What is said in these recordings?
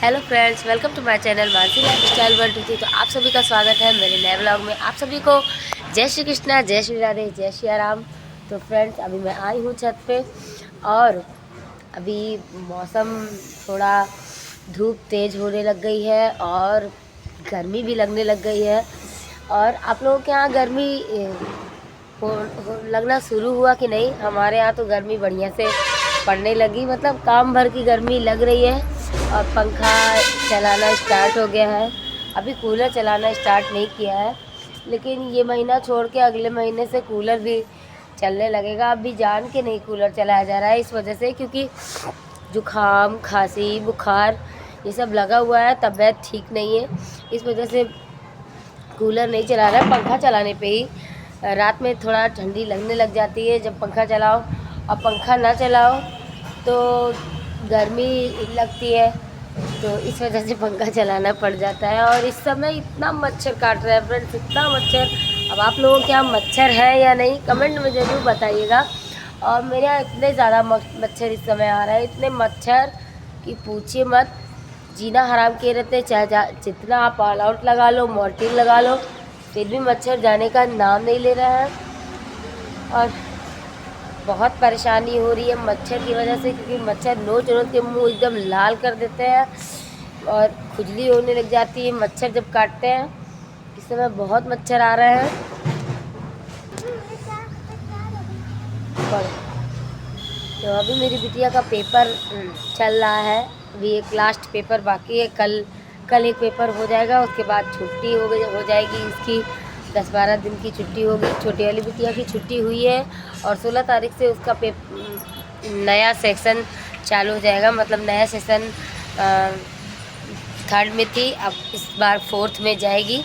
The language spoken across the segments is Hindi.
Hello friends, welcome to my channel Mansi lifestyle world. तो आप सभी का स्वागत है मेरे नए ब्लॉग में। आप सभी को जय श्री कृष्णा, जय श्री राधे, जय श्री राम। तो फ्रेंड्स, अभी मैं आई हूँ छत पे और अभी मौसम थोड़ा धूप तेज़ होने लग गई है और गर्मी भी लगने लग गई है। और आप लोगों के यहाँ गर्मी लगना शुरू हुआ कि नहीं? हमारे यहाँ तो गर्मी बढ़िया से पड़ने लगी, मतलब काम भर की गर्मी लग रही है। और पंखा चलाना स्टार्ट हो गया है। अभी कूलर चलाना स्टार्ट नहीं किया है, लेकिन ये महीना छोड़ के अगले महीने से कूलर भी चलने लगेगा। अभी जान के नहीं कूलर चलाया जा रहा है, इस वजह से क्योंकि जुखाम, खांसी, बुखार ये सब लगा हुआ है, तबीयत ठीक नहीं है। इस वजह से कूलर नहीं चला रहा है। पंखा चलाने पे ही रात में थोड़ा ठंडी लगने लग जाती है जब पंखा चलाओ, और पंखा ना चलाओ तो गर्मी लगती है, तो इस वजह से पंखा चलाना पड़ जाता है। और इस समय इतना मच्छर काट रहा है फ्रेंड्स, इतना मच्छर। अब आप लोगों के यहाँ मच्छर है या नहीं, कमेंट में ज़रूर बताइएगा। और मेरे यहाँ इतने ज़्यादा मच्छर इस समय आ रहा है, इतने मच्छर कि पूछिए मत। जीना हराम किए रहते हैं, चाहे जितना आप ऑल आउट लगा लो, मॉर्टिन लगा लो, फिर भी मच्छर जाने का नाम नहीं ले रहा है। और बहुत परेशानी हो रही है मच्छर की वजह से, क्योंकि मच्छर नोच नोच के मुंह एकदम लाल कर देते हैं और खुजली होने लग जाती है मच्छर जब काटते हैं। इस समय बहुत मच्छर आ रहे हैं। तो अभी मेरी बिटिया का पेपर चल रहा है, अभी एक लास्ट पेपर बाकी है। कल एक पेपर हो जाएगा, उसके बाद छुट्टी हो जाएगी इसकी। 10-12 दिन की छुट्टी होगी। छोटी वाली बिटिया की छुट्टी हुई है और 16 तारीख से उसका नया सेक्शन चालू हो जाएगा। मतलब नया सेशन थर्ड में थी, अब इस बार फोर्थ में जाएगी।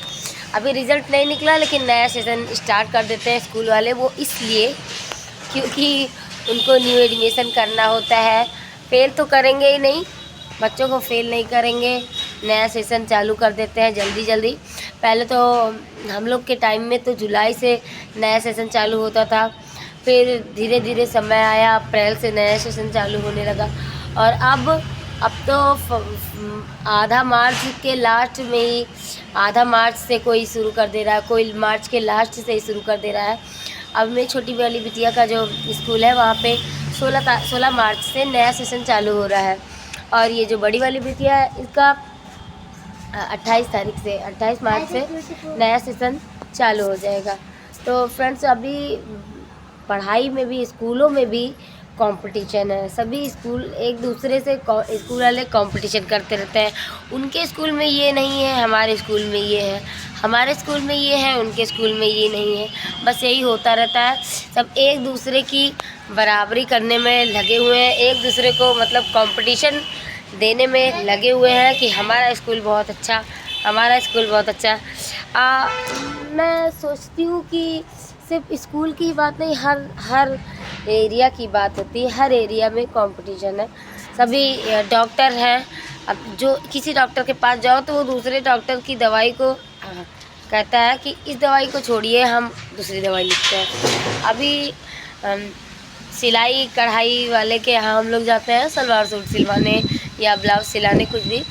अभी रिज़ल्ट नहीं निकला, लेकिन नया सेशन स्टार्ट कर देते हैं स्कूल वाले। वो इसलिए क्योंकि उनको न्यू एडमिशन करना होता है। फेल तो करेंगे ही नहीं, बच्चों को फेल नहीं करेंगे, नया सेशन चालू कर देते हैं जल्दी जल्दी। पहले तो हम लोग के टाइम में तो जुलाई से नया सेशन चालू होता था, फिर धीरे धीरे समय आया, अप्रैल से नया सेशन चालू होने लगा। और अब तो आधा मार्च के लास्ट में ही, आधा मार्च से कोई शुरू कर दे रहा है, कोई मार्च के लास्ट से ही शुरू कर दे रहा है। अब मेरी छोटी वाली बिटिया का जो स्कूल है वहाँ पे 16 मार्च से नया सेशन चालू हो रहा है। और ये जो बड़ी वाली बिटिया है इसका 28 मार्च से नया सेशन चालू हो जाएगा। तो फ्रेंड्स, अभी पढ़ाई में भी, स्कूलों में भी कंपटीशन है। सभी स्कूल एक दूसरे से स्कूल वाले कंपटीशन करते रहते हैं। उनके स्कूल में ये नहीं है, हमारे स्कूल में ये है, हमारे स्कूल में ये है, उनके स्कूल में ये नहीं है। बस यही होता रहता है। सब एक दूसरे की बराबरी करने में लगे हुए हैं, एक दूसरे को मतलब कंपटीशन देने में लगे हुए हैं कि हमारा स्कूल बहुत अच्छा, हमारा स्कूल बहुत अच्छा। मैं सोचती हूँ कि सिर्फ स्कूल की बात नहीं, हर एरिया की बात होती है। हर एरिया में कंपटीशन है। सभी डॉक्टर हैं, अब जो किसी डॉक्टर के पास जाओ तो वो दूसरे डॉक्टर की दवाई को कहता है कि इस दवाई को छोड़िए, हम दूसरी दवाई लिखते हैं। अभी सिलाई कढ़ाई वाले के यहाँ हम लोग जाते हैं सलवार सूट सिलवाने या ब्लाउज सिलाने, कुछ भी,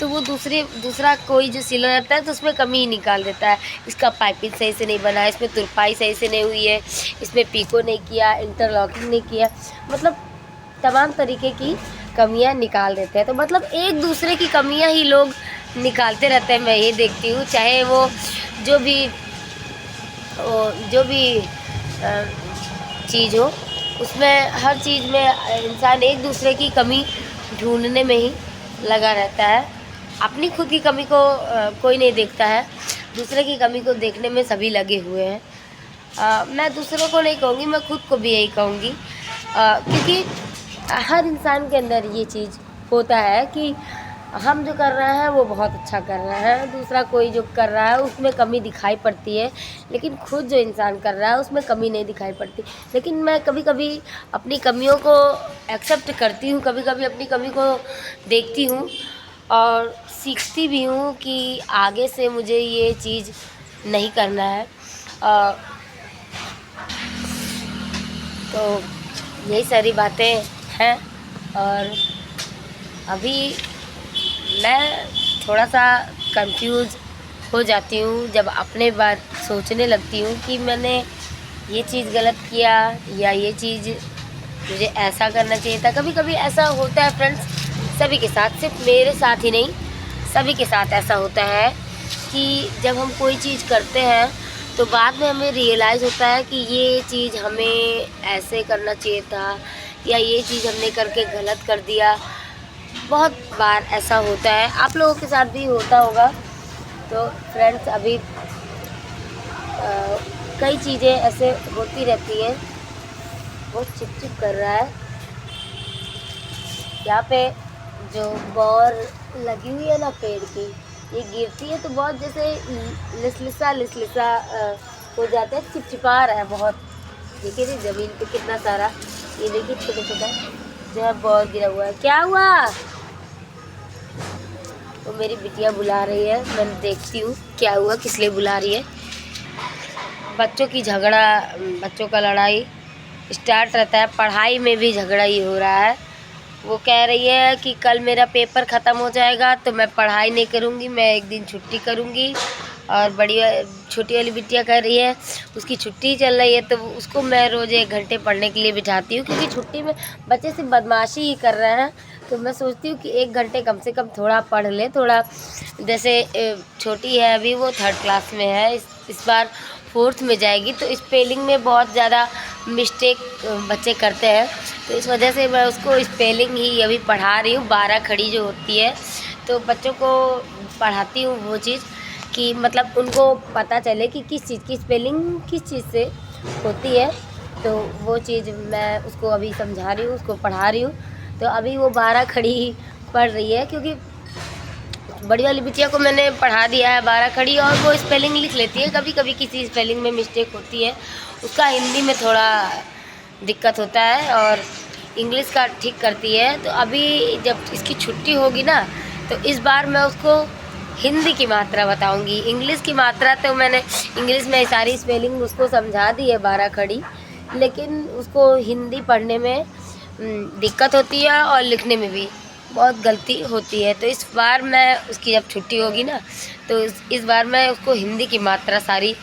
तो वो दूसरा कोई जो सिला रहता है तो उसमें कमी ही निकाल देता है। इसका पाइपिंग सही से नहीं बना है, इसमें तुरपाई सही से नहीं हुई है, इसमें पीको नहीं किया, इंटरलॉकिंग नहीं किया, मतलब तमाम तरीके की कमियां निकाल देते हैं। तो मतलब एक दूसरे की कमियां ही लोग निकालते रहते हैं, मैं ये देखती हूँ। चाहे वो जो भी चीज़ हो, उसमें हर चीज़ में इंसान एक दूसरे की कमी ढूंढने में ही लगा रहता है। अपनी खुद की कमी को कोई नहीं देखता है, दूसरे की कमी को देखने में सभी लगे हुए हैं। मैं दूसरों को नहीं कहूँगी, मैं खुद को भी यही कहूँगी, क्योंकि हर इंसान के अंदर ये चीज़ होता है कि हम जो कर रहे हैं वो बहुत अच्छा कर रहे हैं, दूसरा कोई जो कर रहा है उसमें कमी दिखाई पड़ती है, लेकिन खुद जो इंसान कर रहा है उसमें कमी नहीं दिखाई पड़ती। लेकिन मैं कभी कभी अपनी कमियों को एक्सेप्ट करती हूँ, कभी कभी अपनी कमी को देखती हूँ और सीखती भी हूँ कि आगे से मुझे ये चीज़ नहीं करना है। तो यही सारी बातें हैं। और अभी मैं थोड़ा सा कंफ्यूज हो जाती हूँ जब अपने बात सोचने लगती हूँ कि मैंने ये चीज़ गलत किया या ये चीज़ मुझे ऐसा करना चाहिए था। कभी कभी ऐसा होता है फ्रेंड्स, सभी के साथ, सिर्फ मेरे साथ ही नहीं, सभी के साथ ऐसा होता है कि जब हम कोई चीज़ करते हैं तो बाद में हमें रियलाइज़ होता है कि ये चीज़ हमें ऐसे करना चाहिए था या ये चीज़ हमने करके गलत कर दिया। बहुत बार ऐसा होता है, आप लोगों के साथ भी होता होगा। तो फ्रेंड्स अभी कई चीज़ें ऐसे होती रहती हैं। बहुत चिप कर रहा है यहाँ पे, जो बौर लगी हुई है ना पेड़ की, ये गिरती है तो बहुत जैसे लिसलिसा हो जाता है, चिपचिपा रहा है बहुत। देखिए जी ज़मीन पे कितना सारा, ये देखिए छोटा छोटा जो है बौर गिरा हुआ है। क्या हुआ? तो मेरी बिटिया बुला रही है, मैं देखती हूँ क्या हुआ, किस लिए बुला रही है। बच्चों की झगड़ा, बच्चों का लड़ाई स्टार्ट रहता है, पढ़ाई में भी झगड़ा ही हो रहा है। वो कह रही है कि कल मेरा पेपर ख़त्म हो जाएगा तो मैं पढ़ाई नहीं करूँगी, मैं एक दिन छुट्टी करूँगी। और छोटी वाली बिटिया कह रही है उसकी छुट्टी चल रही है तो उसको मैं रोज़ 1 घंटे पढ़ने के लिए बिठाती हूँ, क्योंकि छुट्टी में बच्चे सिर्फ बदमाशी ही कर रहे हैं। तो मैं सोचती हूँ कि 1 घंटे कम से कम थोड़ा पढ़ ले, थोड़ा जैसे छोटी है अभी, वो 3rd क्लास में है, इस बार 4th में जाएगी। तो स्पेलिंग में बहुत ज़्यादा मिस्टेक बच्चे करते हैं, तो इस वजह से मैं उसको स्पेलिंग ही अभी पढ़ा रही हूँ, 12 खड़ी जो होती है। तो बच्चों को पढ़ाती हूँ वो चीज़ कि मतलब उनको पता चले कि किस चीज़ की स्पेलिंग किस चीज़ से होती है। तो वो चीज़ मैं उसको अभी समझा रही हूँ, उसको पढ़ा रही हूँ। तो अभी वो 12 खड़ी पढ़ रही है, क्योंकि बड़ी वाली बिटिया को मैंने पढ़ा दिया है 12 खड़ी, और वो स्पेलिंग लिख लेती है। कभी कभी किसी स्पेलिंग में मिस्टेक होती है, उसका हिंदी में थोड़ा दिक्कत होता है और इंग्लिश का ठीक करती है। तो अभी जब इसकी छुट्टी होगी ना, तो इस बार मैं उसको हिंदी की मात्रा बताऊंगी। इंग्लिश की मात्रा तो मैंने इंग्लिश में सारी स्पेलिंग उसको समझा दी है 12 खड़ी, लेकिन उसको हिंदी पढ़ने में दिक्कत होती है और लिखने में भी बहुत गलती होती है। तो इस बार मैं उसकी जब छुट्टी होगी ना, तो इस बार मैं उसको हिंदी की मात्रा सारी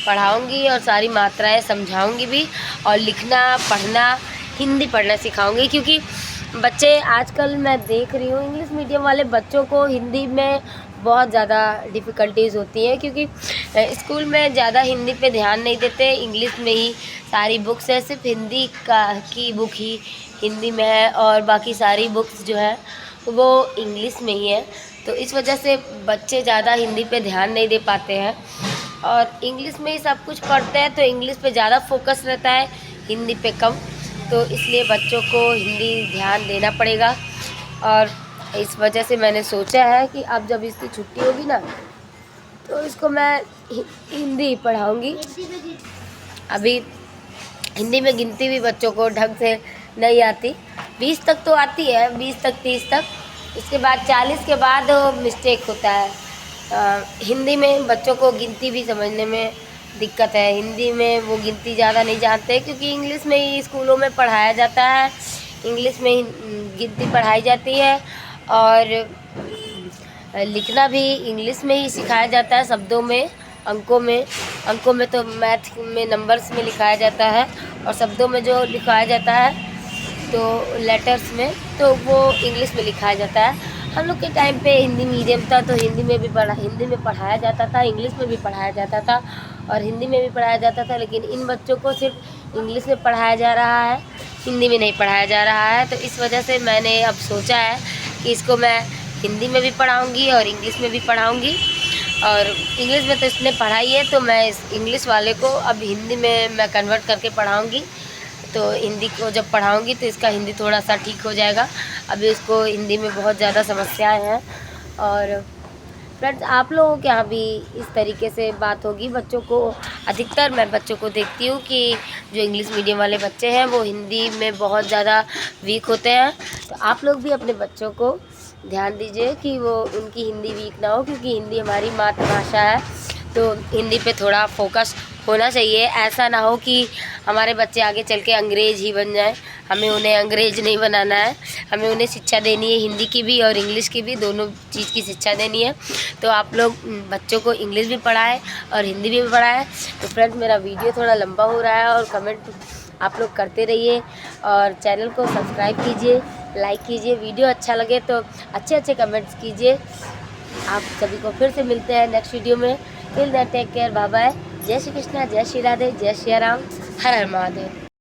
पढ़ाऊंगी और सारी मात्राएं समझाऊंगी भी, और लिखना पढ़ना हिंदी पढ़ना सिखाऊंगी। क्योंकि बच्चे आजकल मैं देख रही हूँ इंग्लिश मीडियम वाले बच्चों को हिंदी में बहुत ज़्यादा डिफ़िकल्टीज़ होती हैं, क्योंकि स्कूल में ज़्यादा हिंदी पे ध्यान नहीं देते, इंग्लिश में ही सारी बुक्स है, सिर्फ हिंदी की बुक ही हिंदी में है और बाकी सारी बुक्स जो है वो इंग्लिश में ही है। तो इस वजह से बच्चे ज़्यादा हिंदी पे ध्यान नहीं दे पाते हैं और इंग्लिश में ही सब कुछ पढ़ते हैं, तो इंग्लिश पे ज़्यादा फोकस रहता है, हिंदी पे कम। तो इसलिए बच्चों को हिंदी ध्यान देना पड़ेगा। और इस वजह से मैंने सोचा है कि अब जब इसकी छुट्टी होगी ना, तो इसको मैं हिंदी पढ़ाऊँगी। अभी हिंदी में गिनती भी बच्चों को ढंग से नहीं आती, 20 तक तो आती है, 20 तक 30 तक, उसके बाद 40 के बाद मिस्टेक होता है। हिंदी में बच्चों को गिनती भी समझने में दिक्कत है, हिंदी में वो गिनती ज़्यादा नहीं जानते, क्योंकि इंग्लिश में ही स्कूलों में पढ़ाया जाता है, इंग्लिश में ही गिनती पढ़ाई जाती है और लिखना भी इंग्लिश में ही सिखाया जाता है, शब्दों में, अंकों में तो मैथ में नंबर्स में लिखाया जाता है, और शब्दों में जो लिखाया जाता है तो लेटर्स में, तो वो इंग्लिश में लिखाया जाता है। हम लोग के टाइम पे हिंदी मीडियम था, तो हिंदी में पढ़ाया जाता था, इंग्लिश में भी पढ़ाया जाता था और हिंदी में भी पढ़ाया जाता था। लेकिन इन बच्चों को सिर्फ इंग्लिश में पढ़ाया जा रहा है, हिंदी में नहीं पढ़ाया जा रहा है। तो इस वजह से मैंने अब सोचा है कि इसको मैं हिंदी में भी पढ़ाऊँगी और इंग्लिश में भी पढ़ाऊँगी। और इंग्लिश में तो इसने पढ़ाई है, तो मैं इस इंग्लिश वाले को अब हिंदी में मैं कन्वर्ट करके पढ़ाऊँगी। तो हिंदी को जब पढ़ाऊँगी तो इसका हिंदी थोड़ा सा ठीक हो जाएगा। अभी उसको हिंदी में बहुत ज़्यादा समस्याएं हैं। और फ्रेंड्स, आप लोगों के यहाँ भी इस तरीके से बात होगी बच्चों को। अधिकतर मैं बच्चों को देखती हूँ कि जो इंग्लिश मीडियम वाले बच्चे हैं वो हिंदी में बहुत ज़्यादा वीक होते हैं। तो आप लोग भी अपने बच्चों को ध्यान दीजिए कि वो उनकी हिंदी वीक ना हो, क्योंकि हिंदी हमारी मातृभाषा है। तो हिंदी पे थोड़ा फोकस होना चाहिए, ऐसा ना हो कि हमारे बच्चे आगे चल के अंग्रेज़ ही बन जाएं। हमें उन्हें अंग्रेज नहीं बनाना है, हमें उन्हें शिक्षा देनी है, हिंदी की भी और इंग्लिश की भी, दोनों चीज़ की शिक्षा देनी है। तो आप लोग बच्चों को इंग्लिश भी पढ़ाएं और हिंदी भी पढ़ाएं। तो फ्रेंड्स मेरा वीडियो थोड़ा लंबा हो रहा है और कमेंट आप लोग करते रहिए और चैनल को सब्सक्राइब कीजिए, लाइक कीजिए। वीडियो अच्छा लगे तो अच्छे अच्छे कमेंट्स कीजिए। आप सभी को फिर से मिलते हैं नेक्स्ट वीडियो में। Till then take care, bye bye. जय श्री कृष्णा, जय श्री राधे, जय श्री राम, हर हर महादेव।